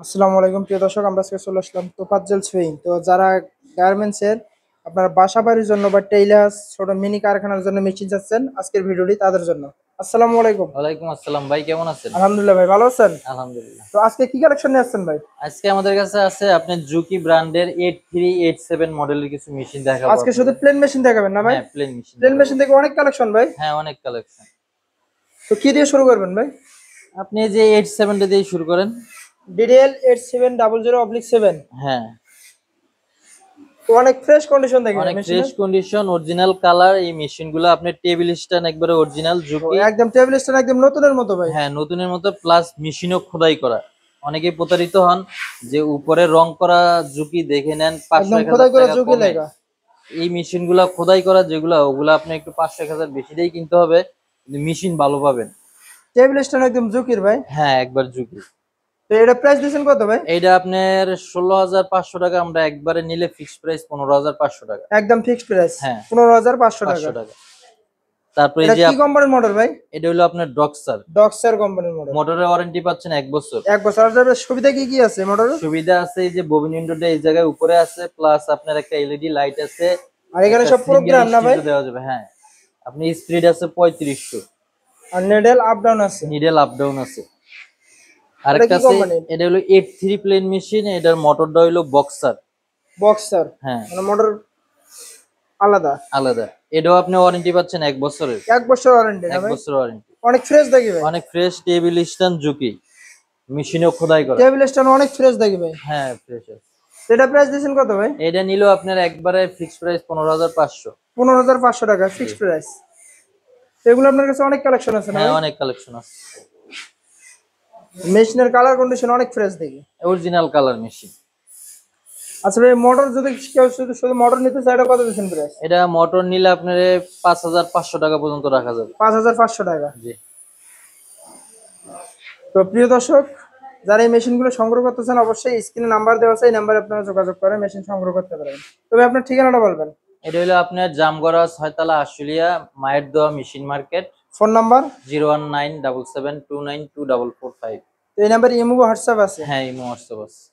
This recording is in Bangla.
আসসালামু আলাইকুম প্রিয় দর্শক, আমরা আজকে চলে আসলাম তোফাজ্জল সুইং। তো যারা গার্মেন্টস এর আপনার বাসা বাড়ির জন্য বা টেইলার্স ছোট মিনি কারখানার জন্য মেশিন চাচ্ছেন, আজকের ভিডিওটি তাদের জন্য। আসসালামু আলাইকুম। ওয়ালাইকুম আসসালাম ভাই, কেমন আছেন? আলহামদুলিল্লাহ ভাই, ভালো আছেন? আলহামদুলিল্লাহ। তো আজকে কি কালেকশন নিয়ে আসছেন ভাই? আজকে আমাদের কাছে আছে আপনার জুকি ব্র্যান্ডের 8387 মডেলের কিছু মেশিন দেখাবো আজকে শুধু আপনাদের। প্লেন মেশিন দেখাবেন না ভাই? হ্যাঁ, প্লেন মেশিন প্লেন দেখাবো। মেশিন থেকে অনেক কালেকশন ভাই। হ্যাঁ, অনেক কালেকশন। তো কি দিয়ে শুরু করবেন ভাই? আপনি যে 87 টা দিয়ে শুরু করেন। ডিডিএল 8700/7। হ্যাঁ, তো অনেক ফ্রেশ কন্ডিশন দেখি অনেক ফ্রেশ মেশিনের। Condition, original colour. এই মেশিনগুলো আপনার টেবিল স্ট্যান্ড একবারে অরিজিনাল জুকি। একদম টেবিল স্ট্যান্ড, একদম নতুনের মতো ভাই। হ্যাঁ, নতুনের মতো, প্লাস মেশিনও খোদাই করা। অনেকে প্রতারিত হন যে উপরে রং করা জুকি দেখে নেন 500 একদম 1000 খোদাই করে টাকা ঝুঁকি কমে। লেগা। এই মেশিন গুলা খোদাই করা যেগুলা, ওগুলা আপনি একটু 500 1000 বেশি দিয়ে কিনতে হবে, কিন্তু মেশিন ভালো পাবেন। টেবিল স্ট্যান্ড একদম ঝুঁকির ভাই। হ্যাঁ, একবার ঝুঁকি। তো এটা প্রাইস দিয়েছেন কত ভাই? এইটা আপনার 16500 টাকা, আমরা একবারে নিলে ফিক্সড প্রাইস 15500 টাকা। একদম ফিক্সড প্রাইস হ্যাঁ, 15,500 টাকা। 500 টাকা। তারপরে এটা যে কি কোম্পানির মডেল ভাই? এটা হলো আপনার ডক্সার। ডক্সার কোম্পানির মডেল। মোটরের ওয়ারেন্টি পাচ্ছেন 1 বছর। এক বছর। আর এটার সুবিধা কি কি আছে মোটরের? সুবিধা আছে এই যে ববিন উইন্ডোটা এই জায়গায় উপরে আছে, প্লাস আপনার একটা এলইডি লাইট আছে। আর এখানে একটা সব সিঙ্গেল প্রোগ্রাম না ভাই? স্টিলও দেওয়া যাবে। হ্যাঁ, আপনি স্পিড আছে 3500। আর নেডেল আপ ডাউন আছে। নিডেল আপ ডাউন আছে। এটা আরেকটা কি আছে, কোম্পানির? এটা হলো 83 প্লেন মেশিন, এটার মোটরটা হলো বক্সার। বক্সার। হ্যাঁ, মানে মোটর আলাদা। আলাদা। এটাও আপনি ওয়ারেন্টি পাচ্ছেন 1 বছরের। এক বছর ওয়ারেন্টি না 1 ভাই? বছর ওয়ারেন্টি। অনেক ফ্রেশ দেখি ভাই। অনেক ফ্রেশ টেবিল স্ট্যান্ড ঝুঁকি, মেশিনেও খোদাই করা। টেবিল স্ট্যান্ড অনেক ফ্রেশ দেখি ভাই। হ্যাঁ, ফ্রেশ আছে। তো এটা প্রাইস দিয়েছেন কত ভাই? এটা নিল আপনার একবারে ফিক্সড প্রাইস 15500। 15,500 টাকা জি। Fixed price. এগুলো আপনার কাছে অনেক কালেকশন আছে না হ্যাঁ, ভাই? অনেক কালেকশন আছে। মেশিনের কালার কন্ডিশন অনেক ফ্রেশ দেখি। Original colour machine. আচ্ছা ভাই, মোটর যদি কেউ শুধু শুধু মোটর নিতে চায়, এটা কত দিয়েছেন প্রাইস? এটা মোটর নিলে আপনার 5500 টাকা পর্যন্ত রাখা যাবে। 5,500 টাকা। জি। তো প্রিয় দর্শক, যারা এই মেশিনগুলো সংগ্রহ করতে চান, অবশ্যই স্ক্রিনে নাম্বার দেওয়া আছে, এই নাম্বারে আপনারা যোগাযোগ করে মেশিন সংগ্রহ করতে পারবেন। তবে আপনার ঠিকানাটা বলবেন। এটা হলো আপনার জামগড়া 6তলা আশুলিয়া মায়ের দোয়া মেশিন মার্কেট। Phone number? 01977292445। তো এই নাম্বারে ইমো হোয়াটসঅ্যাপ আছে? হ্যাঁ, ইমো হোয়াটসঅ্যাপ আছে।